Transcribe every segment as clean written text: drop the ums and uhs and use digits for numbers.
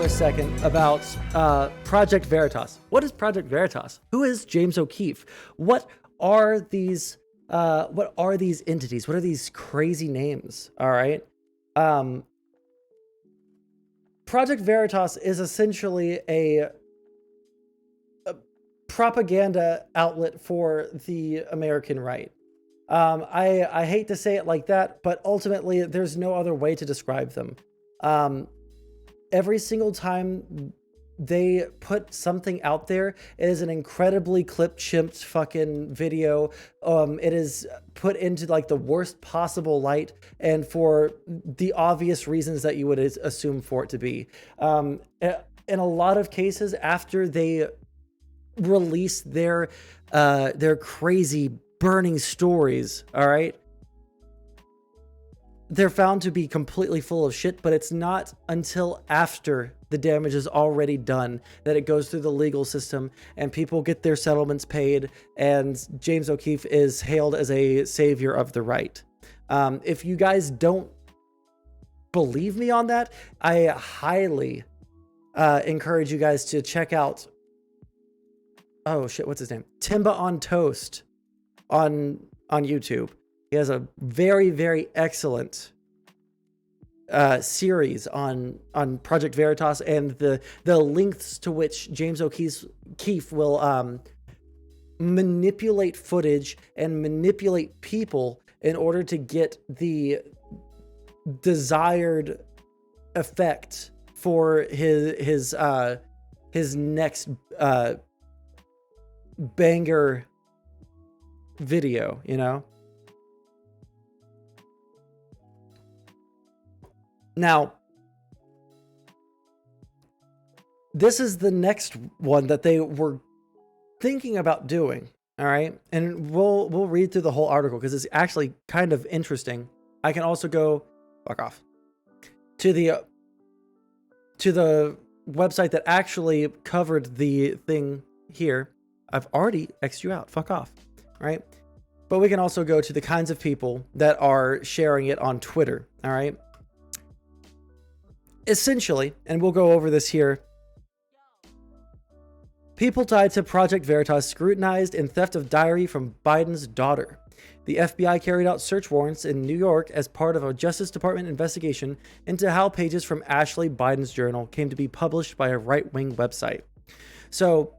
for a second about Project Veritas. What is Project Veritas? Who is James O'Keefe? What are these entities? What are these crazy names? All right. Project Veritas is essentially a propaganda outlet for the American right. I hate to say it like that, but ultimately there's no other way to describe them. Every single time they put something out there, it is an incredibly clip-chimped fucking video. It is put into like the worst possible light, and for the obvious reasons that you would assume for it to be. In a lot of cases, after they release their crazy burning stories, all right, they're found to be completely full of shit, but it's not until after the damage is already done that it goes through the legal system and people get their settlements paid, and James O'Keefe is hailed as a savior of the right. If you guys don't believe me on that, I highly encourage you guys to check out, oh shit, what's his name? Timba on Toast on YouTube. He has a very, very excellent series on Project Veritas and the lengths to which James O'Keefe will manipulate footage and manipulate people in order to get the desired effect for his next banger video, you know? Now, this is the next one that they were thinking about doing, all right? And we'll read through the whole article because it's actually kind of interesting. I can also go fuck off to the website that actually covered the thing here. I've already X'd you out. Fuck off, right? But we can also go to the kinds of people that are sharing it on Twitter, all right? Essentially, and we'll go over this here, people tied to Project Veritas scrutinized in theft of diary from Biden's daughter. The FBI carried out search warrants in New York as part of a Justice Department investigation into how pages from Ashley Biden's journal came to be published by a right-wing website. So,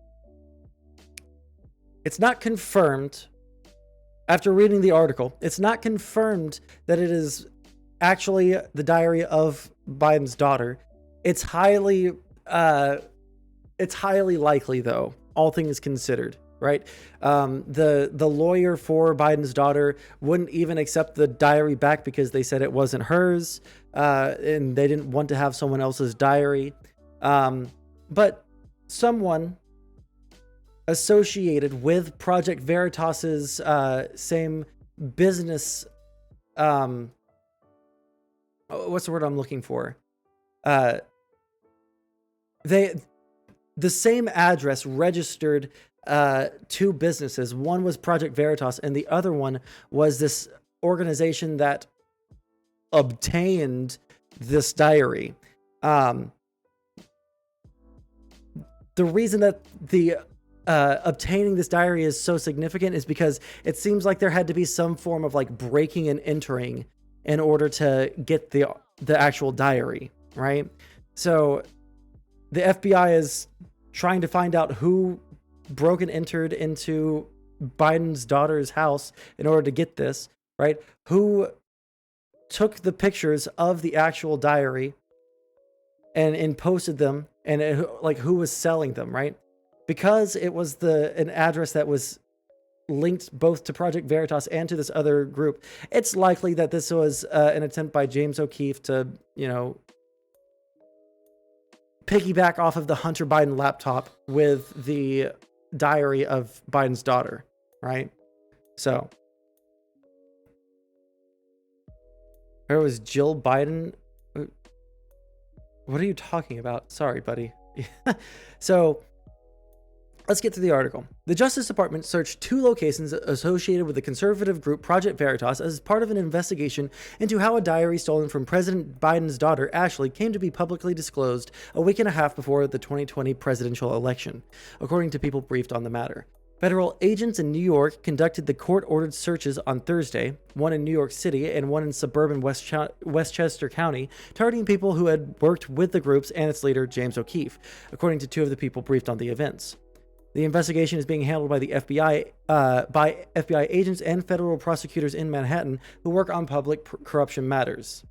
it's not confirmed, after reading the article, it's not confirmed that it is actually the diary of Biden's daughter. It's highly likely, though, all things considered, right? The lawyer for Biden's daughter wouldn't even accept the diary back because they said it wasn't hers, and they didn't want to have someone else's diary. But someone associated with Project Veritas's same business, what's the word I'm looking for? The same address registered two businesses. One was Project Veritas, and the other one was this organization that obtained this diary. The reason that the obtaining this diary is so significant is because it seems like there had to be some form of like breaking and entering in order to get the actual diary, right? So the FBI is trying to find out who broke and entered into Biden's daughter's house in order to get this, right? Who took the pictures of the actual diary and posted them, and who was selling them, right? Because it was an address that was linked both to Project Veritas and to this other group, it's likely that this was an attempt by James O'Keefe to, you know, piggyback off of the Hunter Biden laptop with the diary of Biden's daughter, right? So there was Jill Biden. What are you talking about? Sorry, buddy. So Let's get to the article. The Justice Department searched 2 locations associated with the conservative group Project Veritas as part of an investigation into how a diary stolen from President Biden's daughter, Ashley, came to be publicly disclosed a week and a half before the 2020 presidential election, according to people briefed on the matter. Federal agents in New York conducted the court-ordered searches on Thursday, one in New York City and one in suburban Westchester County, targeting people who had worked with the groups and its leader, James O'Keefe, according to 2 of the people briefed on the events. The investigation is being handled by the FBI, by FBI agents and federal prosecutors in Manhattan who work on public corruption matters.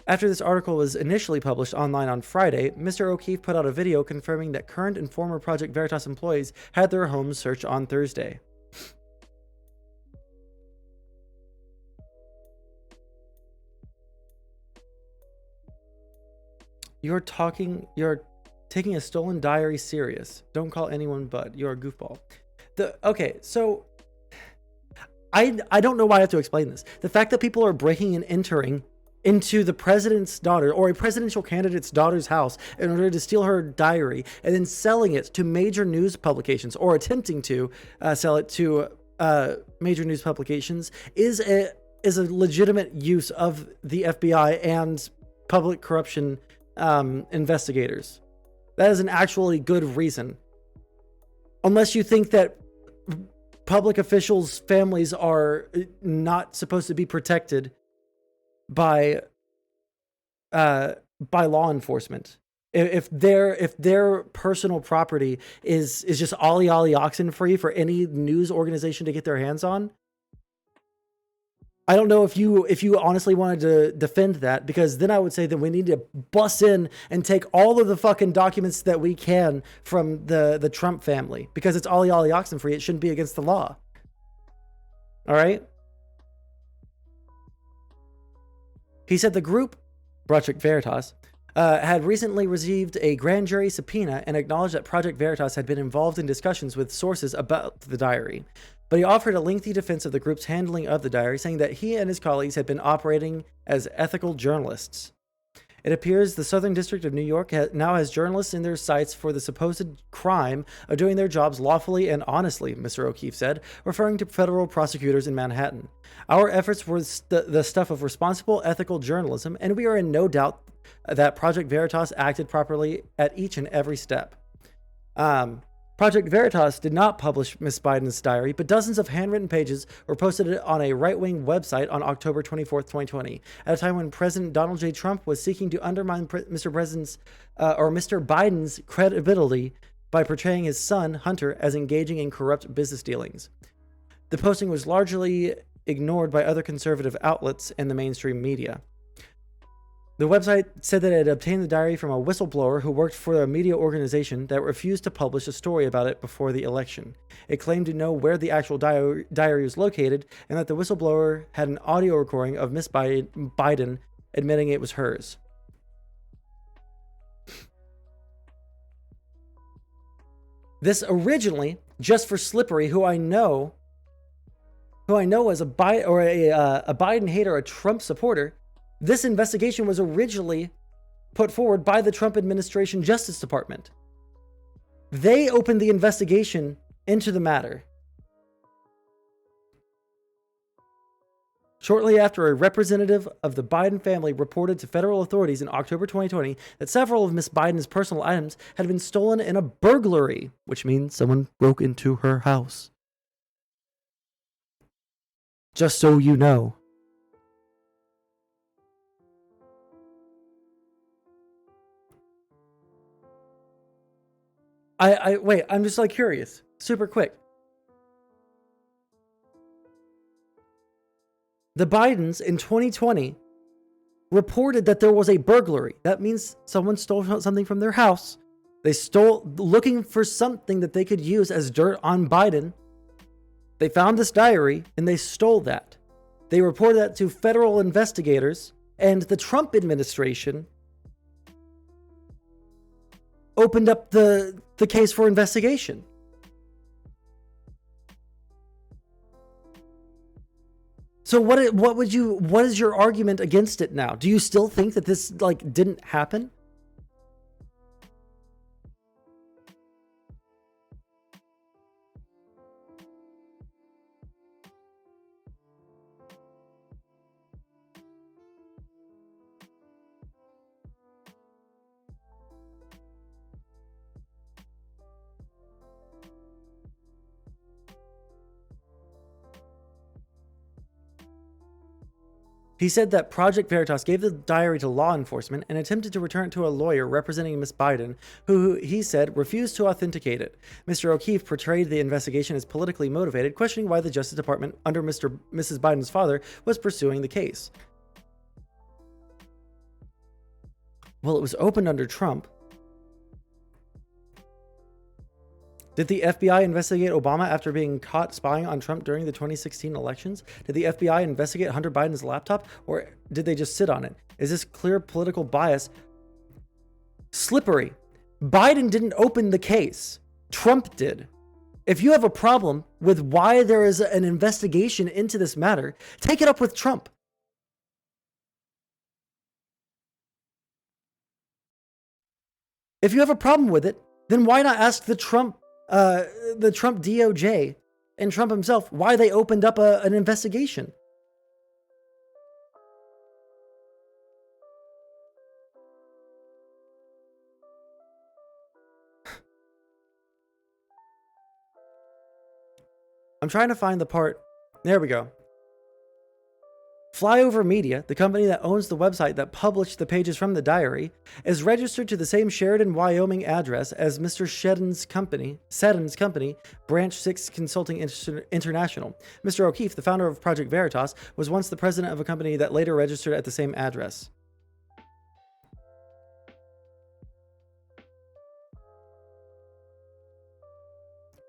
After this article was initially published online on Friday, Mr. O'Keefe put out a video confirming that current and former Project Veritas employees had their homes searched on Thursday. You're taking a stolen diary serious. Don't call anyone Bud. You're a goofball. Okay, so I don't know why I have to explain this. The fact that people are breaking and entering into the president's daughter or a presidential candidate's daughter's house in order to steal her diary and then selling it to major news publications or attempting to sell it to major news publications is a legitimate use of the FBI and public corruption investigators. That is an actually good reason. Unless you think that public officials' families are not supposed to be protected by law enforcement. If their personal property is just ollie oxen free for any news organization to get their hands on, I don't know if you honestly wanted to defend that, because then I would say that we need to bust in and take all of the fucking documents that we can from the Trump family, because it's ollie oxen free. It shouldn't be against the law. All right. He said the group, Project Veritas, had recently received a grand jury subpoena and acknowledged that Project Veritas had been involved in discussions with sources about the diary. But he offered a lengthy defense of the group's handling of the diary, saying that he and his colleagues had been operating as ethical journalists. It appears the Southern District of New York now has journalists in their sights for the supposed crime of doing their jobs lawfully and honestly, Mr. O'Keefe said, referring to federal prosecutors in Manhattan. Our efforts were the stuff of responsible, ethical journalism, and we are in no doubt that Project Veritas acted properly at each and every step. Project Veritas did not publish Miss Biden's diary, but dozens of handwritten pages were posted on a right-wing website on October 24th, 2020, at a time when President Donald J. Trump was seeking to undermine Mr. Biden's credibility by portraying his son, Hunter, as engaging in corrupt business dealings. The posting was largely ignored by other conservative outlets and the mainstream media. The website said that it had obtained the diary from a whistleblower who worked for a media organization that refused to publish a story about it before the election. It claimed to know where the actual diary was located and that the whistleblower had an audio recording of Miss Biden admitting it was hers. This originally, just for Slippery, who I know as a Biden hater, a Trump supporter. This investigation was originally put forward by the Trump administration Justice Department. They opened the investigation into the matter. Shortly after, a representative of the Biden family reported to federal authorities in October 2020 that several of Miss Biden's personal items had been stolen in a burglary, which means someone broke into her house. Just so you know. Wait, I'm just curious, super quick. The Bidens in 2020 reported that there was a burglary. That means someone stole something from their house. They stole, looking for something that they could use as dirt on Biden. They found this diary and they stole that. They reported that to federal investigators, and the Trump administration opened up the case for investigation. So what is your argument against it now? Do you still think that this like didn't happen? He said that Project Veritas gave the diary to law enforcement and attempted to return it to a lawyer representing Miss Biden, who he said refused to authenticate it. Mr. O'Keefe portrayed the investigation as politically motivated, questioning why the Justice Department, under Mrs. Biden's father, was pursuing the case. Well, it was opened under Trump. Did the FBI investigate Obama after being caught spying on Trump during the 2016 elections? Did the FBI investigate Hunter Biden's laptop, or did they just sit on it? Is this clear political bias? Slippery. Biden didn't open the case. Trump did. If you have a problem with why there is an investigation into this matter, take it up with Trump. If you have a problem with it, then why not ask the Trump DOJ and Trump himself why they opened up an investigation? I'm trying to find the part. There we go. Flyover Media, the company that owns the website that published the pages from the diary, is registered to the same Sheridan, Wyoming address as Mr. Seddon's company, Branch 6 Consulting International. Mr. O'Keefe, the founder of Project Veritas, was once the president of a company that later registered at the same address.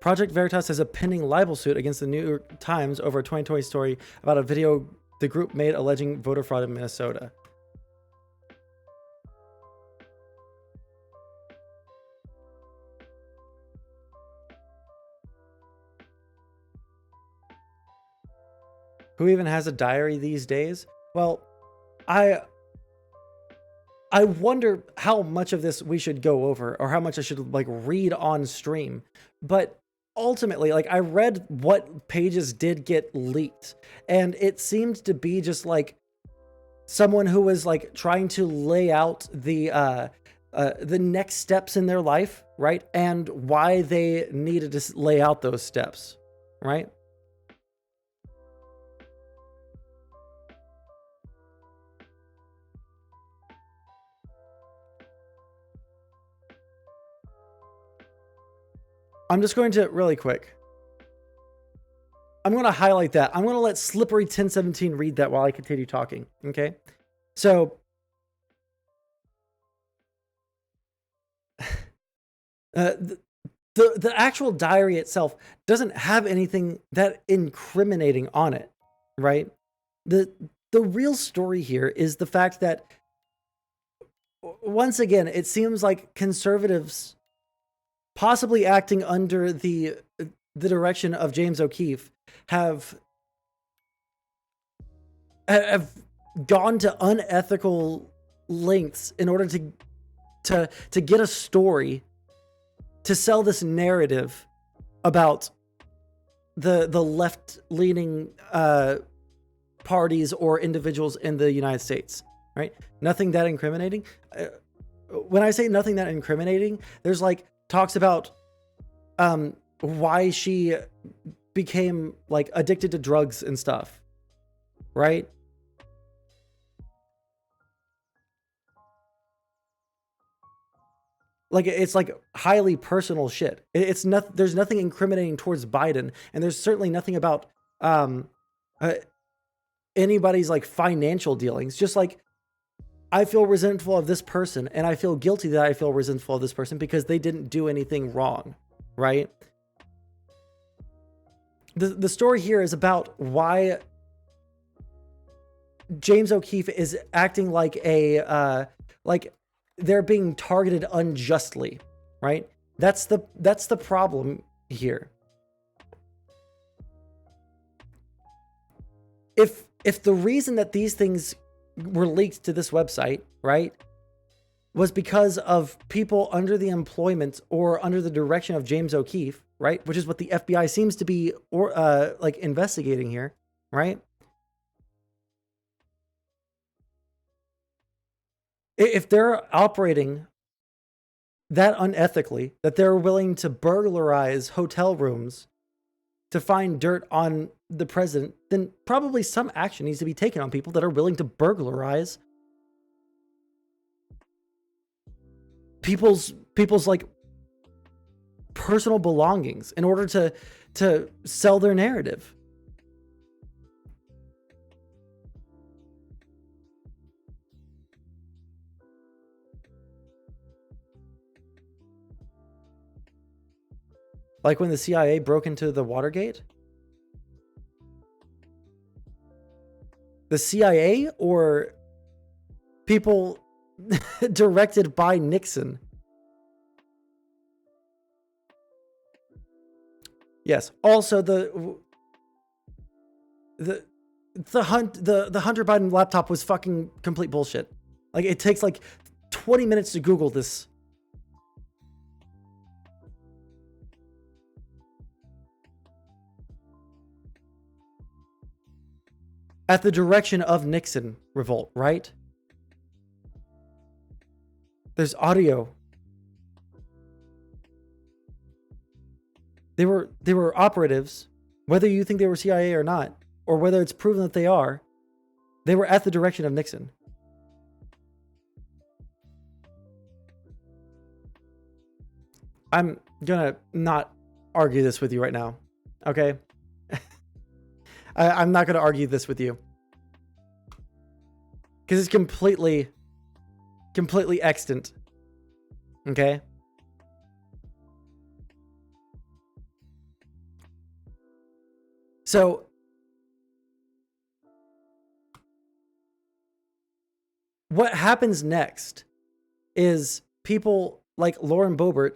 Project Veritas has a pending libel suit against the New York Times over a 2020 story about a video the group made alleging voter fraud in Minnesota. Who even has a diary these days? Well, I wonder how much of this we should go over, or how much I should like read on stream. But ultimately, like, I read what pages did get leaked, and it seemed to be just like someone who was like trying to lay out the next steps in their life, right? And why they needed to lay out those steps, right? I'm just going to, really quick, I'm going to highlight that. I'm going to let Slippery 1017 read that while I continue talking, okay? So, the actual diary itself doesn't have anything that incriminating on it, right? The real story here is the fact that, once again, it seems like conservatives, possibly acting under the direction of James O'Keefe, have gone to unethical lengths in order to get a story to sell this narrative about the left-leaning parties or individuals in the United States, right? Nothing that incriminating. When I say nothing that incriminating, there's like talks about why she became like addicted to drugs and stuff, right? Like, it's like highly personal shit. It's not, there's nothing incriminating towards Biden, and there's certainly nothing about anybody's like financial dealings. Just like, I feel resentful of this person, and I feel guilty that I feel resentful of this person because they didn't do anything wrong, right? The story here is about why James O'Keefe is acting like like they're being targeted unjustly, right? That's the problem here. If the reason that these things were leaked to this website, right, was because of people under the employment or under the direction of James O'Keefe, right, which is what the FBI seems to be like investigating here, right? If they're operating that unethically, that they're willing to burglarize hotel rooms to find dirt on the president, then probably some action needs to be taken on people that are willing to burglarize people's like personal belongings in order to sell their narrative. Like when the CIA broke into the Watergate? The CIA or people directed by Nixon? Yes. Also, the Hunter Biden laptop was fucking complete bullshit. Like, it takes like 20 minutes to Google this. At the direction of Nixon revolt, right? There's audio. They were operatives, whether you think they were CIA or not, or whether it's proven that they are. They were at the direction of Nixon. I'm gonna not argue this with you right now, okay? I'm not gonna argue this with you because it's completely extant, okay? So what happens next is people like Lauren Boebert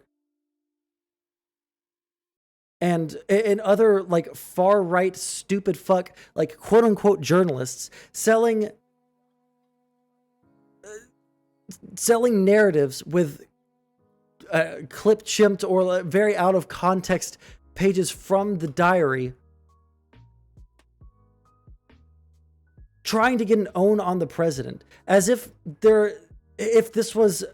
and other like far right stupid fuck like quote unquote journalists selling narratives with clipped, chimped, or very out of context pages from the diary, trying to get an own on the president, as if this was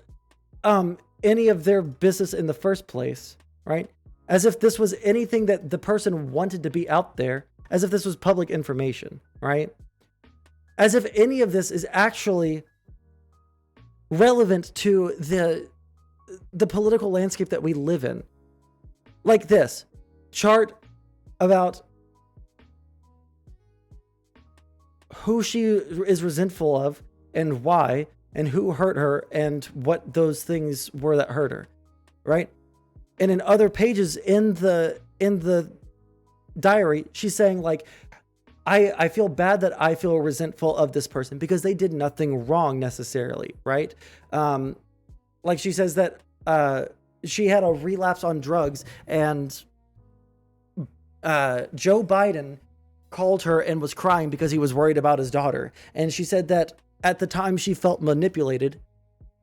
any of their business in the first place, right? As if this was anything that the person wanted to be out there, as if this was public information, right? As if any of this is actually relevant to the political landscape that we live in. Like this chart about who she is resentful of and why, and who hurt her and what those things were that hurt her, right? And in other pages in the diary, she's saying like, I feel bad that I feel resentful of this person because they did nothing wrong necessarily, right? Like she says that she had a relapse on drugs, and Joe Biden called her and was crying because he was worried about his daughter. And she said that at the time she felt manipulated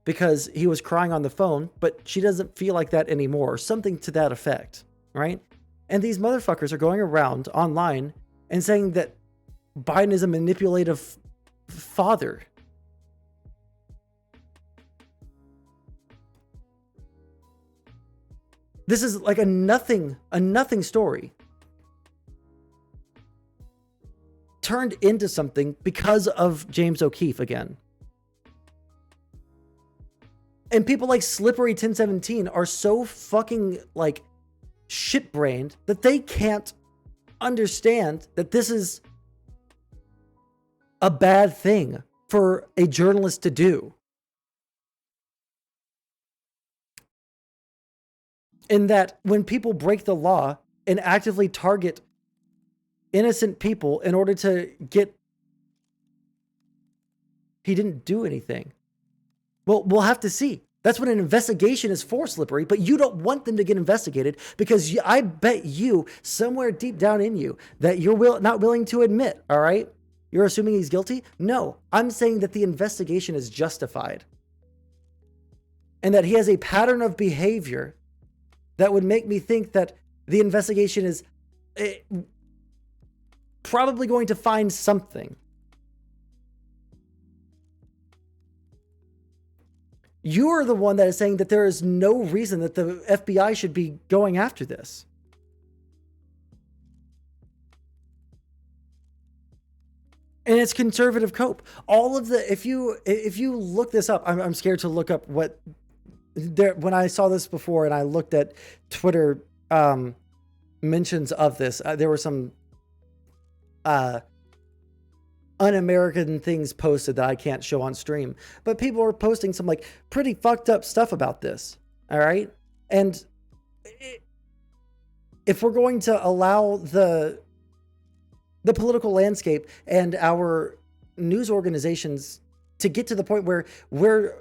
because he was crying on the phone, but she doesn't feel like that anymore, or something to that effect, right? And these motherfuckers are going around online and saying that Biden is a manipulative father. This is like a nothing story turned into something because of James O'Keefe again. And people like Slippery 1017 are so fucking like shit-brained that they can't understand that this is a bad thing for a journalist to do. In that when people break the law and actively target innocent people in order to get... He didn't do anything. Well, we'll have to see. That's what an investigation is for, Slippery, but you don't want them to get investigated because I bet you somewhere deep down in you that you're not willing to admit, all right? You're assuming he's guilty? No, I'm saying that the investigation is justified and that he has a pattern of behavior that would make me think that the investigation is probably going to find something. You're the one that is saying that there is no reason that the FBI should be going after this. and it's conservative cope. All of the, if you look this up, I'm scared to look up what there, when I saw this before and I looked at Twitter mentions of this, there were some un-American things posted that I can't show on stream, but people are posting some like pretty fucked up stuff about this. All right. And if we're going to allow the political landscape and our news organizations to get to the point where we're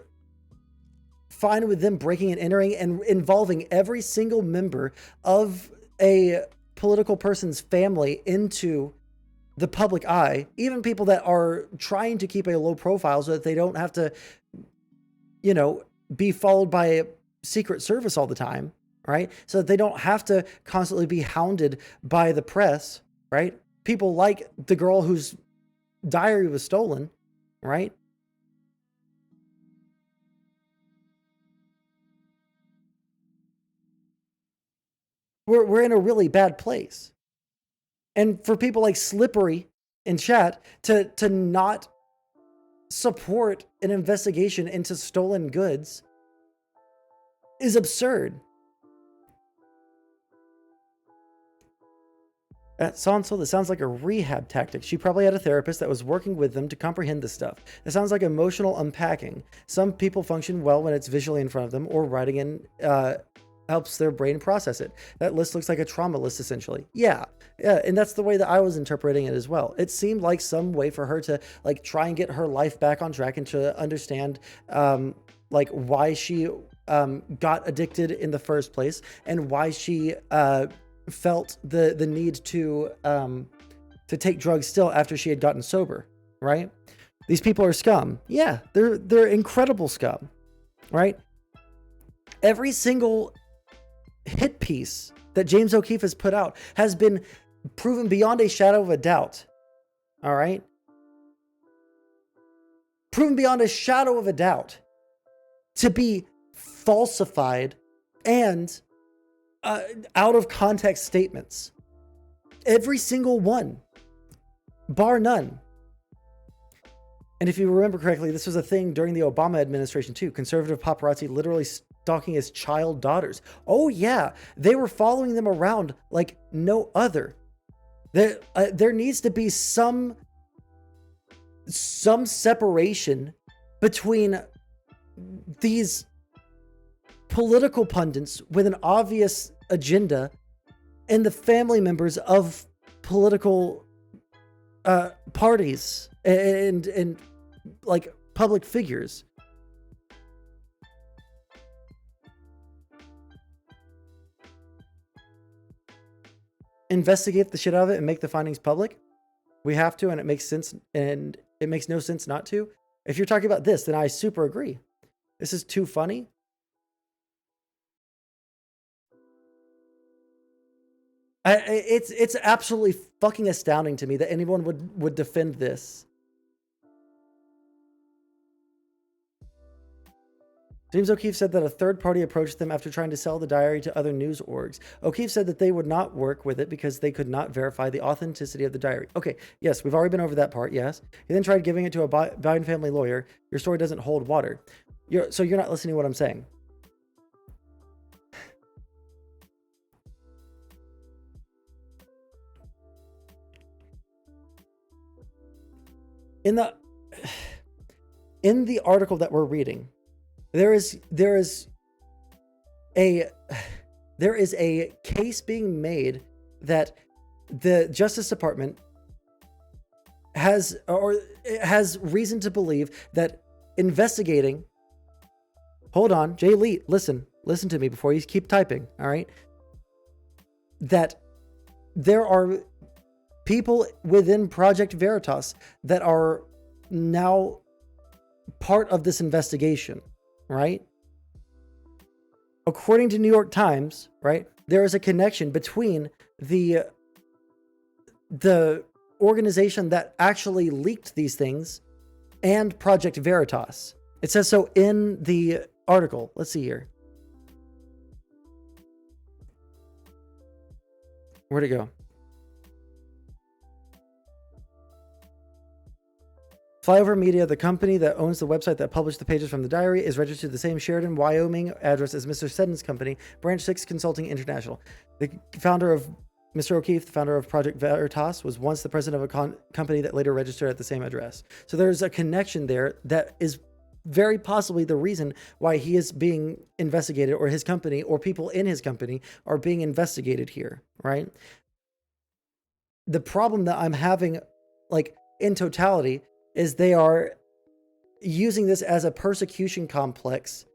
fine with them breaking and entering and involving every single member of a political person's family into the public eye, even people that are trying to keep a low profile so that they don't have to, you know, be followed by a Secret Service all the time, right? So that they don't have to constantly be hounded by the press, right? People like the girl whose diary was stolen, right? We're in a really bad place. And for people like Slippery in chat to not support an investigation into stolen goods is absurd. At Sondsol, that sounds like a rehab tactic. She probably had a therapist that was working with them to comprehend this stuff. That sounds like emotional unpacking. Some people function well when it's visually in front of them, or writing in helps their brain process it. That list looks like a trauma list, essentially. Yeah, and that's the way that I was interpreting it as well. It seemed like some way for her to like try and get her life back on track and to understand like why she got addicted in the first place and why she felt the need to take drugs still after she had gotten sober, right? These people are scum. Yeah, they're incredible scum, right? Every single hit piece that James O'Keefe has put out has been proven beyond a shadow of a doubt. All right? Proven beyond a shadow of a doubt to be falsified and out of context statements. Every single one, bar none. And if you remember correctly, this was a thing during the Obama administration too. Conservative paparazzi literally stalking his child daughters. Oh yeah, they were following them around like no other. There needs to be some separation between these political pundits with an obvious agenda and the family members of political parties and like public figures. Investigate the shit out of it and make the findings public. We have to, and it makes sense, and it makes no sense not to. If you're talking about this, then I super agree. This is too funny. It's absolutely fucking astounding to me that anyone would defend this. James O'Keefe said that a third party approached them after trying to sell the diary to other news orgs. O'Keefe said that they would not work with it because they could not verify the authenticity of the diary. Okay, yes, we've already been over that part, yes. He then tried giving it to a Biden family lawyer. Your story doesn't hold water. So you're not listening to what I'm saying. In the article that we're reading, there is a case being made that the Justice Department has reason to believe that investigating. Hold on, Jay Lee, listen to me before you keep typing. All right, that there are people within Project Veritas that are now part of this investigation, right? According to New York Times, right, there is a connection between the organization that actually leaked these things and Project Veritas. It says so in the article. Let's see here. Where'd it go? Flyover Media, the company that owns the website that published the pages from the diary, is registered to the same Sheridan, Wyoming address as Mr. Seddon's company, Branch 6 Consulting International. The founder of Mr. O'Keefe, the founder of Project Veritas, was once the president of a company that later registered at the same address. So there's a connection there that is very possibly the reason why he is being investigated, or his company or people in his company are being investigated here, right? The problem that I'm having, like, in totality, is they are using this as a persecution complex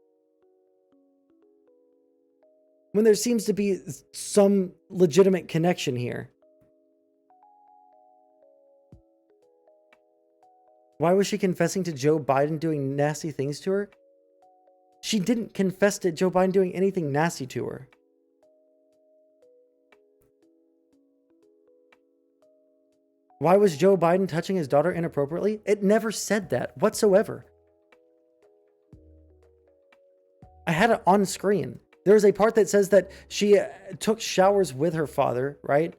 when there seems to be some legitimate connection here. Why was she confessing to Joe Biden doing nasty things to her? She didn't confess to Joe Biden doing anything nasty to her. Why was Joe Biden touching his daughter inappropriately? It never said that whatsoever. I had it on screen. There's a part that says that she took showers with her father, right?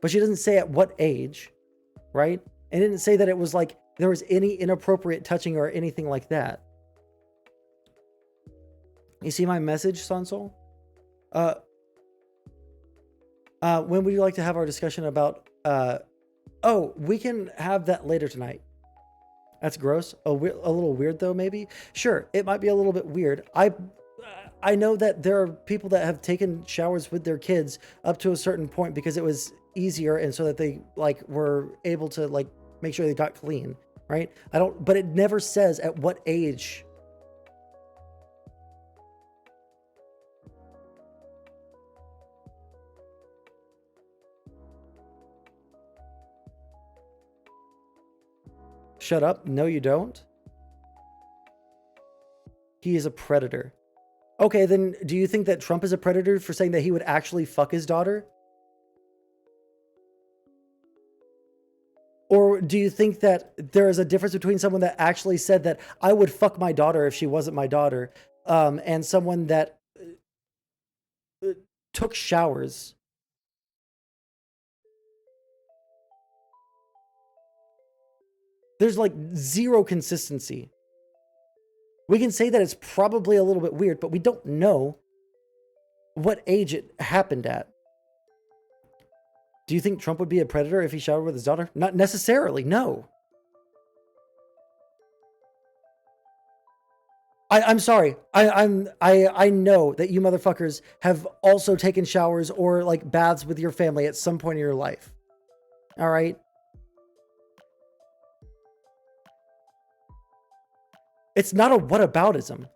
But she doesn't say at what age, right? And it didn't say that it was like there was any inappropriate touching or anything like that. You see my message, Sondsol? When would you like to have our discussion about... Oh, we can have that later tonight. That's gross. A little weird though, maybe? Sure, it might be a little bit weird. I know that there are people that have taken showers with their kids up to a certain point because it was easier, and so that they like were able to like make sure they got clean, right? But it never says at what age. Shut up. No, you don't. He is a predator. Okay, then do you think that Trump is a predator for saying that he would actually fuck his daughter? Or do you think that there is a difference between someone that actually said that I would fuck my daughter if she wasn't my daughter, and someone that took showers? There's like zero consistency. We can say that it's probably a little bit weird, but we don't know what age it happened at. Do you think Trump would be a predator if he showered with his daughter? Not necessarily, no. I'm sorry. I know that you motherfuckers have also taken showers or like baths with your family at some point in your life. All right. It's not a whataboutism.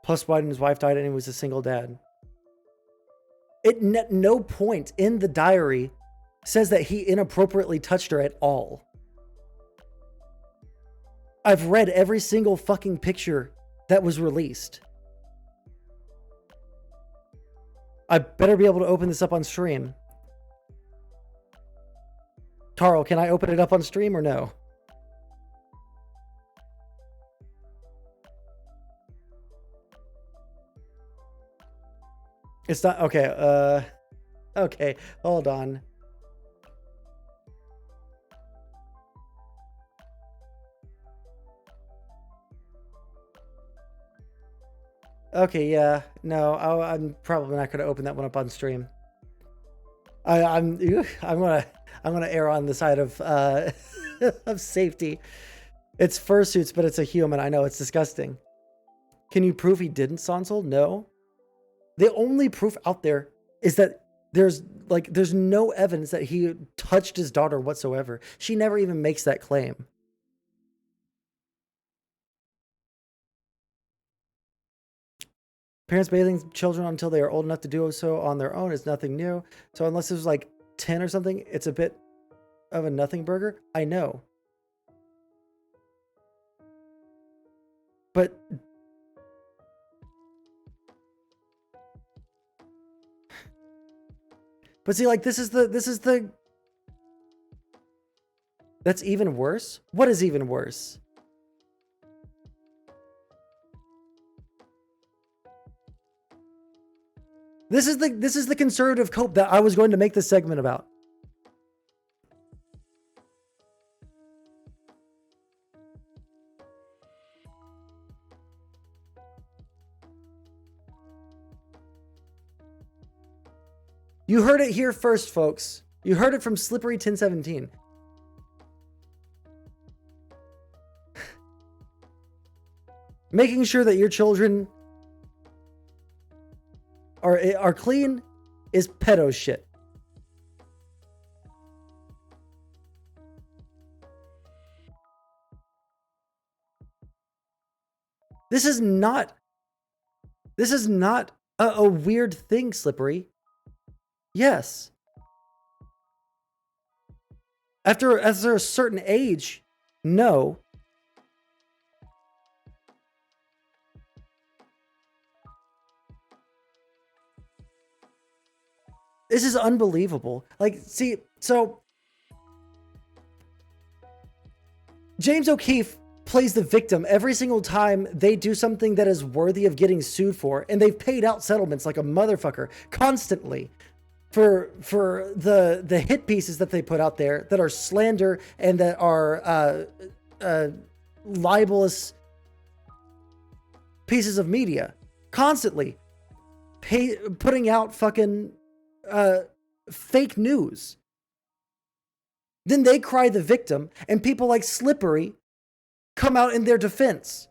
Plus, Biden's wife died and he was a single dad. It at no point in the diary says that he inappropriately touched her at all. I've read every single fucking picture that was released. I better be able to open this up on stream. Carl, can I open it up on stream or no? It's not, okay, okay, hold on. Okay, yeah, no, I'm probably not going to open that one up on stream. I'm gonna err on the side of of safety. It's fursuits, but it's a human. I know, it's disgusting. Can you prove he didn't, Sondsol? No. The only proof out there is that there's no evidence that he touched his daughter whatsoever. She never even makes that claim. Parents bathing children until they are old enough to do so on their own is nothing new. So unless it was like 10 or something, it's a bit of a Nothingburger. I know. But see, like, this is the that's even worse. What is even worse? This is the conservative cope that I was going to make this segment about. You heard it here first, folks. You heard it from Slippery 1017. Making sure that your children are clean is pedo shit. This is not a weird thing, Slippery. Yes. After a certain age, no. This is unbelievable. Like, see, so James O'Keefe plays the victim every single time they do something that is worthy of getting sued for, and they've paid out settlements like a motherfucker constantly for the hit pieces that they put out there that are slander and that are libelous pieces of media, constantly putting out fucking fake news. Then they cry the victim, and people like Slippery come out in their defense.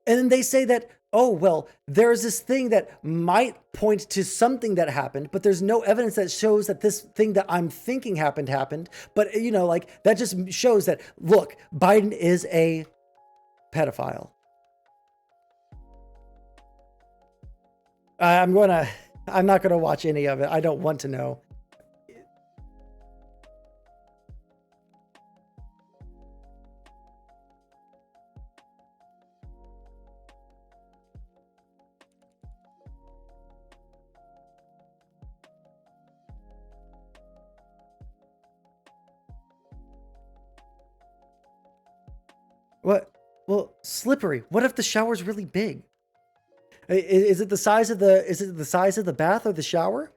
And then they say that, oh, well, there's this thing that might point to something that happened, but there's no evidence that shows that this thing that I'm thinking happened. But, you know, like, that just shows that, look, Biden is a pedophile. I'm not going to watch any of it. I don't want to know. What? Well, Slippery, what if the shower's really big? Is it the size of the bath or the shower?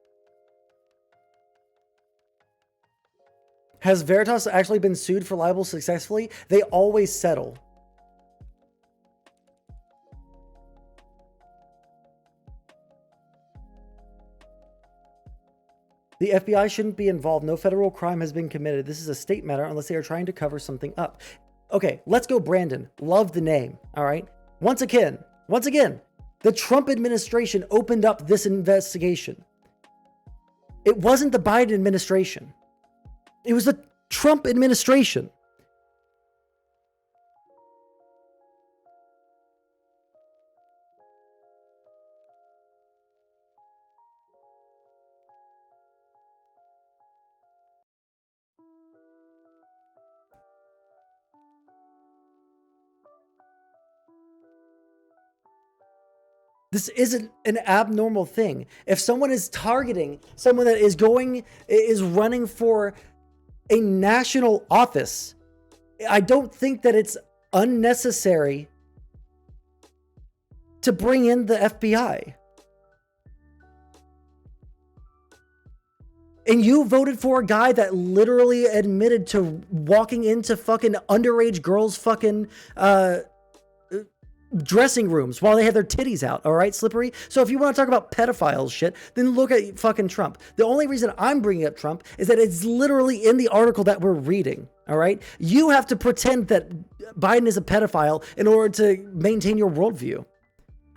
Has Veritas actually been sued for libel successfully? They always settle. The FBI shouldn't be involved. No federal crime has been committed. This is a state matter unless they are trying to cover something up. Okay, let's go Brandon. Love the name, all right? Once again, the Trump administration opened up this investigation. It wasn't the Biden administration. It was the Trump administration. This isn't an abnormal thing. If someone is targeting someone that is running for a national office, I don't think that it's unnecessary to bring in the FBI. And you voted for a guy that literally admitted to walking into fucking underage girls' fucking dressing rooms while they had their titties out, all right, Slippery? So if you want to talk about pedophile shit, then look at fucking Trump. The only reason I'm bringing up Trump is that it's literally in the article that we're reading, all right? You have to pretend that Biden is a pedophile in order to maintain your worldview.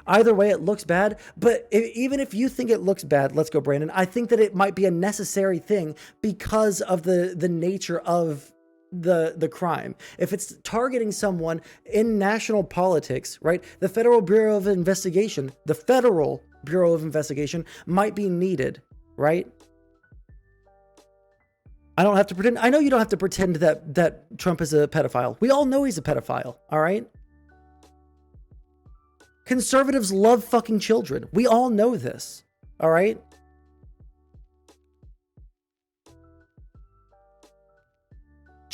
Either way, it looks bad, but even if you think it looks bad, let's go, Brandon, I think that it might be a necessary thing because of the nature of the crime. If it's targeting someone in national politics, right? The Federal Bureau of Investigation might be needed, right? I don't have to pretend. I know you don't have to pretend that Trump is a pedophile. We all know he's a pedophile, all right? Conservatives love fucking children. We all know this, all right?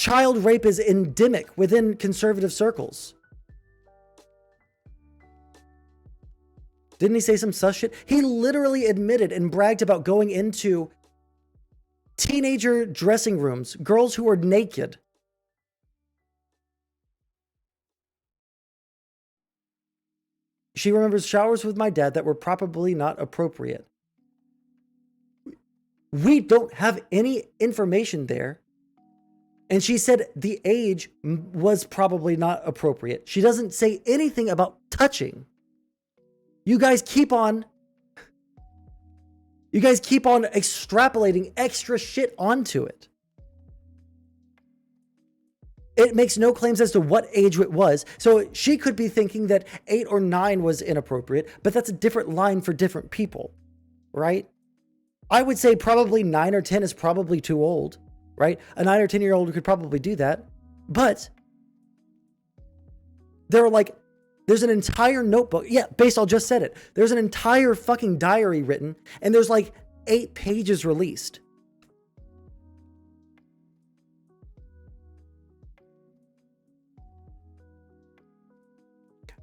child rape is endemic within conservative circles. Didn't he say some sus shit? He literally admitted and bragged about going into teenager dressing rooms, girls who were naked. She remembers showers with my dad that were probably not appropriate. We don't have any information there. And she said the age was probably not appropriate. She doesn't say anything about touching. You guys keep on extrapolating extra shit onto it. It makes no claims as to what age it was. So she could be thinking that 8 or 9 was inappropriate, but that's a different line for different people, right? I would say probably 9 or 10 is probably too old, right? A 9 or 10-year-old could probably do that. But there's an entire notebook. Yeah, Basal just said it. There's an entire fucking diary written, and there's like 8 pages released.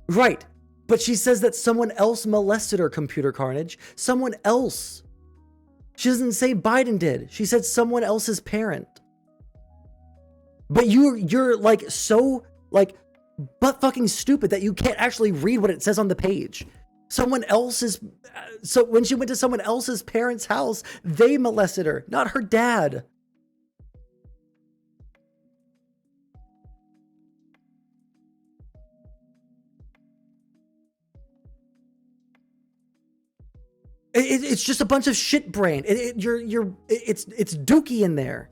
Right. But she says that someone else molested her, Computer Carnage. Someone else. She doesn't say Biden did. She said someone else's parent. But you're like so like butt fucking stupid that you can't actually read what it says on the page. Someone else's. So when she went to someone else's parents' house, they molested her, not her dad. It's just a bunch of shit brain. It's dookie in there.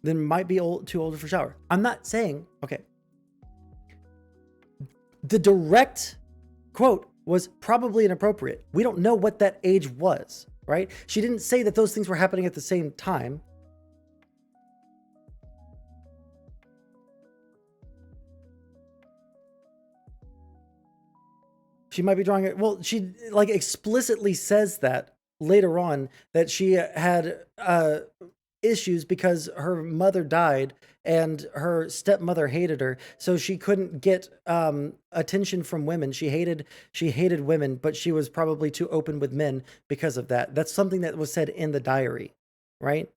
Then might be too old for shower. I'm not saying, okay. The direct quote was probably inappropriate. We don't know what that age was, right? She didn't say that those things were happening at the same time. She might be drawing it. Well, she like explicitly says that later on that she had issues because her mother died and her stepmother hated her, so she couldn't get attention from women. She hated women, but she was probably too open with men because of that. That's something that was said in the diary, right?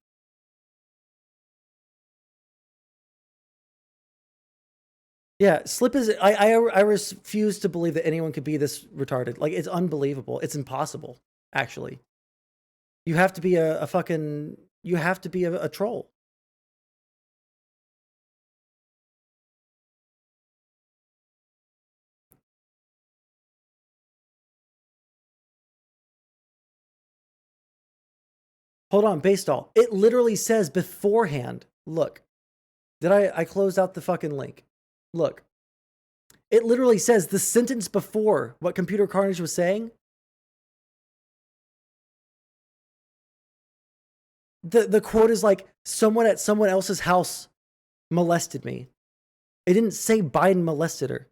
Yeah, Slip is. I refuse to believe that anyone could be this retarded. Like, it's unbelievable. It's impossible, actually. You have to be a fucking. You have to be a troll. Hold on, Baseball. It literally says beforehand. Look, did I closed out the fucking link? Look, it literally says the sentence before what Computer Carnage was saying. The quote is like, someone at someone else's house molested me. It didn't say Biden molested her.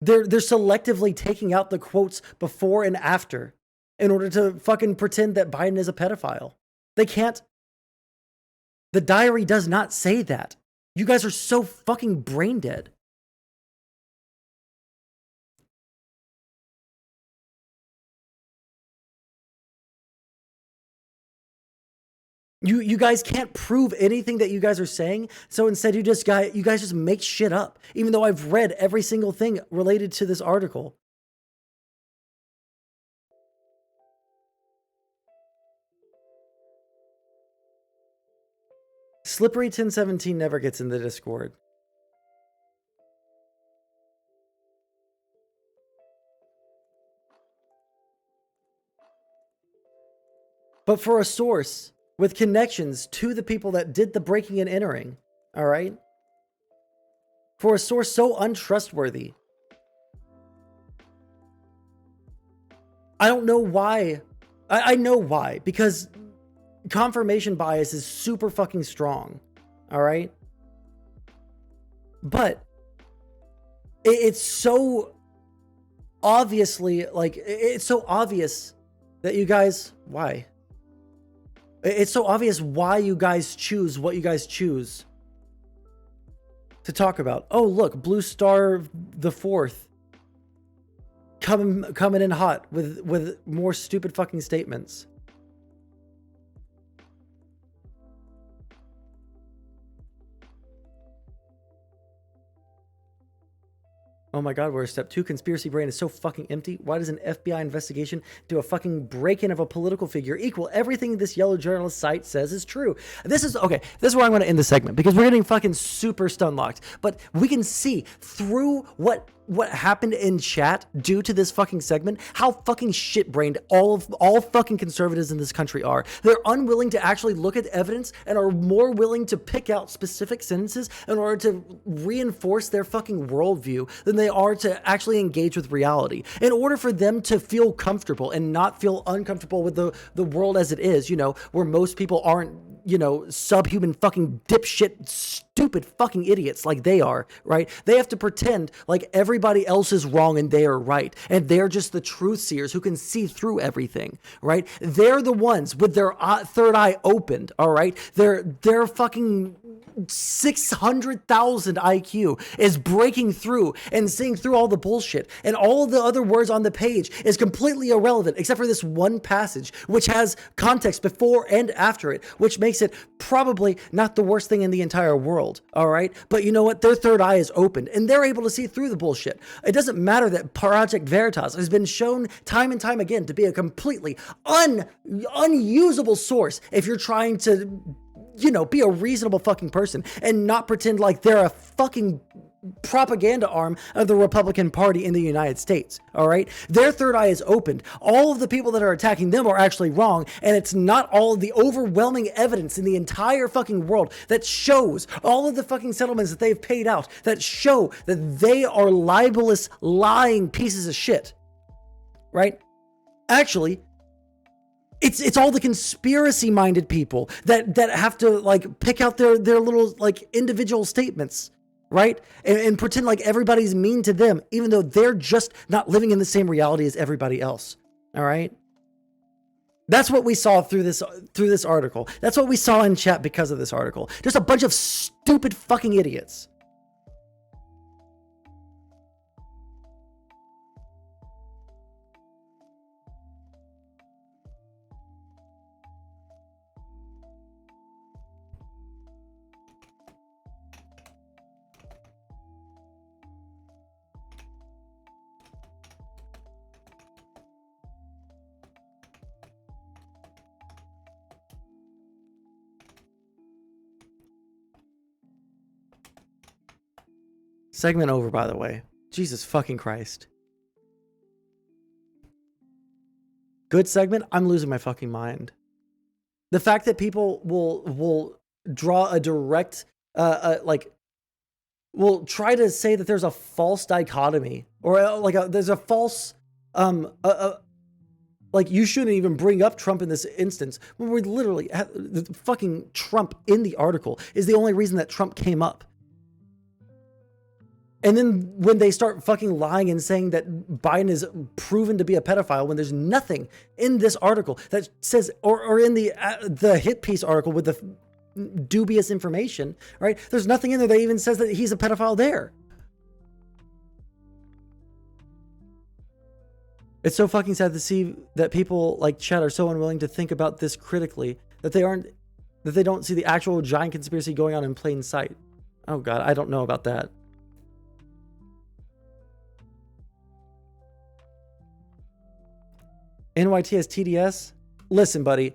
They're selectively taking out the quotes before and after in order to fucking pretend that Biden is a pedophile. They can't. The diary does not say that. You guys are so fucking brain dead. You guys can't prove anything that you guys are saying, so instead you guys just make shit up, even though I've read every single thing related to this article. Slippery 1017 never gets in the Discord. But for a source with connections to the people that did the breaking and entering, all right? For a source so untrustworthy, I don't know why. I know why, because confirmation bias is super fucking strong, all right? But it's so obviously, like, it's so obvious that you guys, why? It's so obvious why you guys choose what you guys choose to talk about. Oh, look, Blue Star the Fourth coming in hot with more stupid fucking statements. Oh my god, we're step 2. Conspiracy brain is so fucking empty. Why does an FBI investigation do a fucking break-in of a political figure equal everything this yellow journalist site says is true? This is, okay, this is where I'm going to end the segment, because we're getting fucking super stun locked. But we can see through what happened in chat due to this fucking segment, how fucking shit-brained all fucking conservatives in this country are. They're unwilling to actually look at evidence and are more willing to pick out specific sentences in order to reinforce their fucking worldview than they are to actually engage with reality. In order for them to feel comfortable and not feel uncomfortable with the world as it is, you know, where most people aren't, you know, subhuman fucking dipshit, stupid fucking idiots like they are, right? They have to pretend like everybody else is wrong and they are right. And they're just the truth seers who can see through everything, right? They're the ones with their third eye opened, all right? They're fucking 600,000 IQ is breaking through and seeing through all the bullshit. And all of the other words on the page is completely irrelevant except for this one passage, which has context before and after it, which makes it probably not the worst thing in the entire world, all right? But you know what? Their third eye is opened and they're able to see through the bullshit. It doesn't matter that Project Veritas has been shown time and time again to be a completely unusable source if you're trying to, you know, be a reasonable fucking person and not pretend like they're a fucking propaganda arm of the Republican Party in the United States, all right? Their third eye is opened. All of the people that are attacking them are actually wrong, and it's not all of the overwhelming evidence in the entire fucking world that shows all of the fucking settlements that they've paid out that show that they are libelous, lying pieces of shit, right? Actually, it's all the conspiracy-minded people that have to like pick out their little like individual statements, right? And pretend like everybody's mean to them, even though they're just not living in the same reality as everybody else. All right. That's what we saw through this article. That's what we saw in chat because of this article. Just a bunch of stupid fucking idiots. Segment over, by the way. Jesus fucking Christ. Good segment. I'm losing my fucking mind. The fact that people will draw a direct, will try to say that there's a false dichotomy or there's a false, like you shouldn't even bring up Trump in this instance when we literally have the fucking Trump in the article is the only reason that Trump came up. And then when they start fucking lying and saying that Biden is proven to be a pedophile, when there's nothing in this article that says, or in the hit piece article with the dubious information, right? There's nothing in there that even says that he's a pedophile there. It's so fucking sad to see that people like Chet are so unwilling to think about this critically, that they don't see the actual giant conspiracy going on in plain sight. Oh God, I don't know about that. NYT has TDS? Listen, buddy.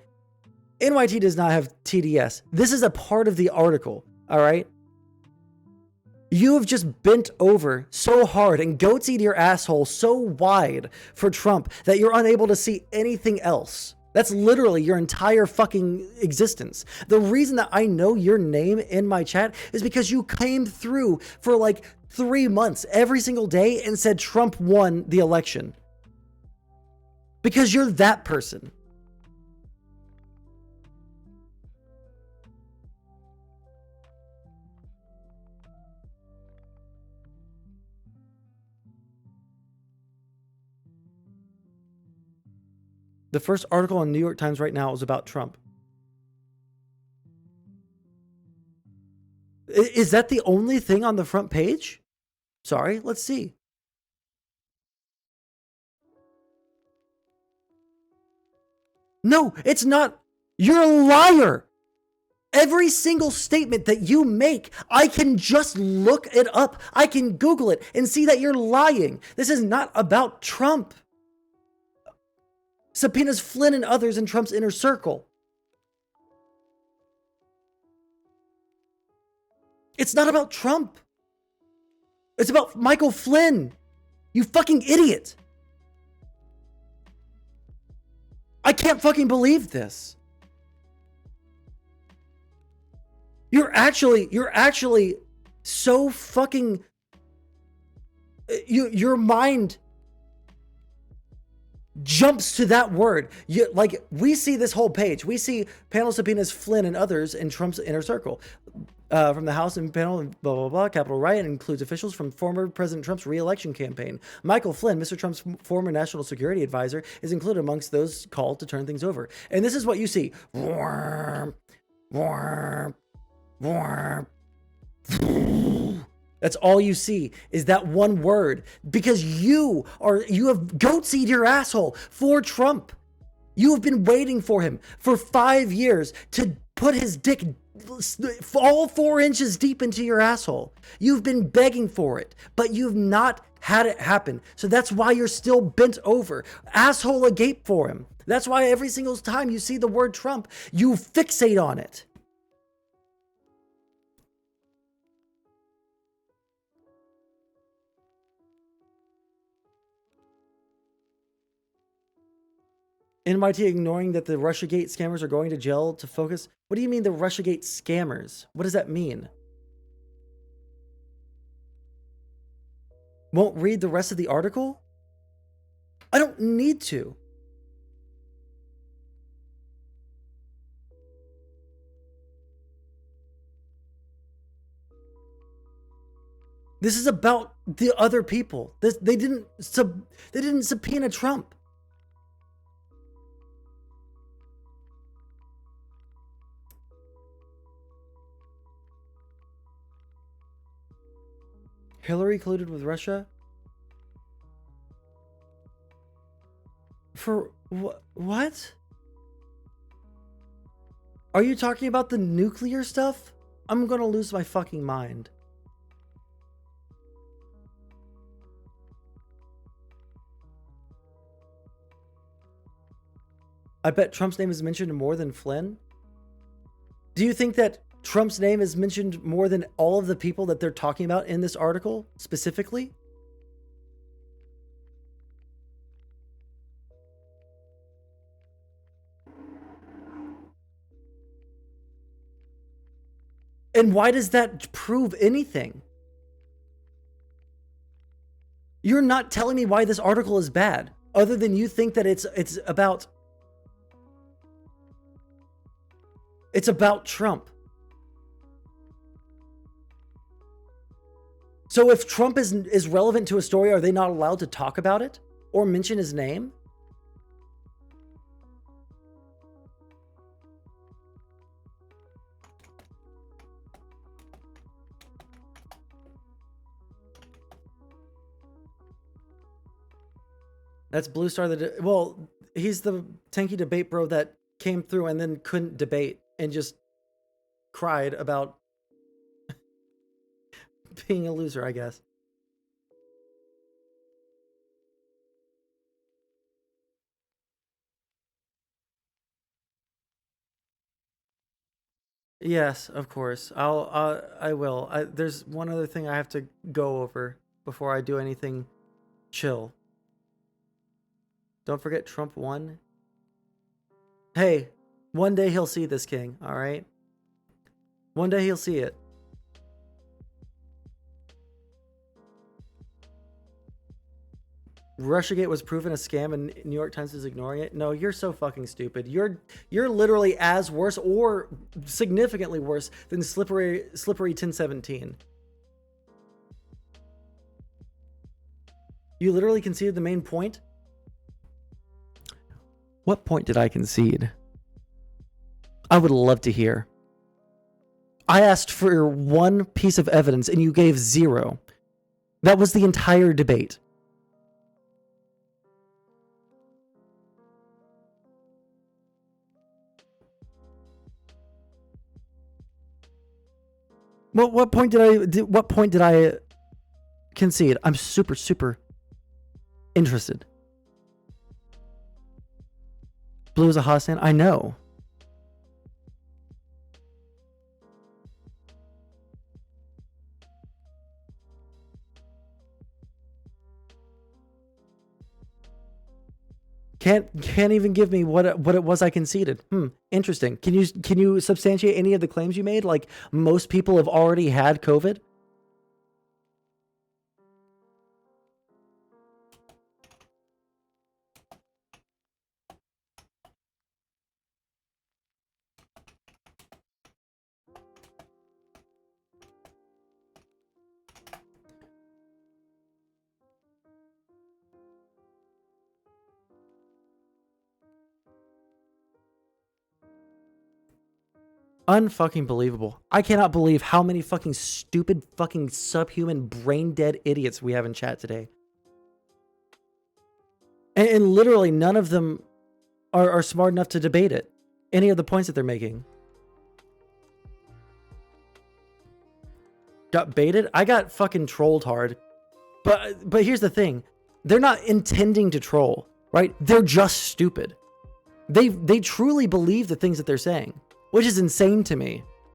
NYT does not have TDS. This is a part of the article, all right? You have just bent over so hard and goatsied your asshole so wide for Trump that you're unable to see anything else. That's literally your entire fucking existence. The reason that I know your name in my chat is because you came through for like 3 months every single day and said Trump won the election. Because you're that person. The first article on New York Times right now is about Trump. Is that the only thing on the front page? Sorry, let's see. No, it's not. You're a liar. Every single statement that you make, I can just look it up. I can Google it and see that you're lying. This is not about Trump. Subpoenas Flynn and others in Trump's inner circle. It's not about Trump. It's about Michael Flynn. You fucking idiot. I can't fucking believe this. You're actually so fucking, your mind jumps to that word. Like, we see this whole page. We see panel subpoenas Flynn and others in Trump's inner circle. From the House and panel, blah, blah, blah. Capitol riot includes officials from former President Trump's re-election campaign. Michael Flynn, Mr. Trump's former national security advisor, is included amongst those called to turn things over. And this is what you see. That's all you see is that one word, because you have goat seed your asshole for Trump. You have been waiting for him for 5 years to put his dick all 4 inches deep into your asshole. You've been begging for it, but you've not had it happen. So that's why you're still bent over, asshole agape for him. That's why every single time you see the word Trump, you fixate on it. NYT ignoring that the Russiagate scammers are going to jail to focus. What do you mean the Russiagate scammers? What does that mean? Won't read the rest of the article? I don't need to. This is about the other people. They didn't subpoena Trump. Hillary colluded with Russia? For what? Are you talking about the nuclear stuff? I'm gonna lose my fucking mind. I bet Trump's name is mentioned more than Flynn. Do you think that Trump's name is mentioned more than all of the people that they're talking about in this article specifically? And why does that prove anything? You're not telling me why this article is bad, other than you think that it's about Trump. So if Trump is relevant to a story, are they not allowed to talk about it or mention his name? That's Blue Star. Well, he's the tanky debate bro that came through and then couldn't debate and just cried about being a loser, I guess. Yes, of course. I will. There's one other thing I have to go over before I do anything chill. Don't forget Trump won. Hey, one day he'll see this, King, all right? One day he'll see it. Russiagate was proven a scam and New York Times is ignoring it. No, you're so fucking stupid. You're literally as worse or significantly worse than slippery 1017. You literally conceded the main point. What point did I concede? I would love to hear. I asked for one piece of evidence and you gave 0. That was the entire debate. Well, what point did I concede? I'm super interested. Blue is a hot stand? I know. Can't even give me what it was I conceded. Interesting. Can you substantiate any of the claims you made? Like most people have already had COVID? Unfucking believable. I cannot believe how many fucking stupid fucking subhuman brain dead idiots we have in chat today. And literally none of them are smart enough to debate it. Any of the points that they're making. Got baited? I got fucking trolled hard. But here's the thing. They're not intending to troll, right? They're just stupid. They truly believe the things that they're saying, which is insane to me.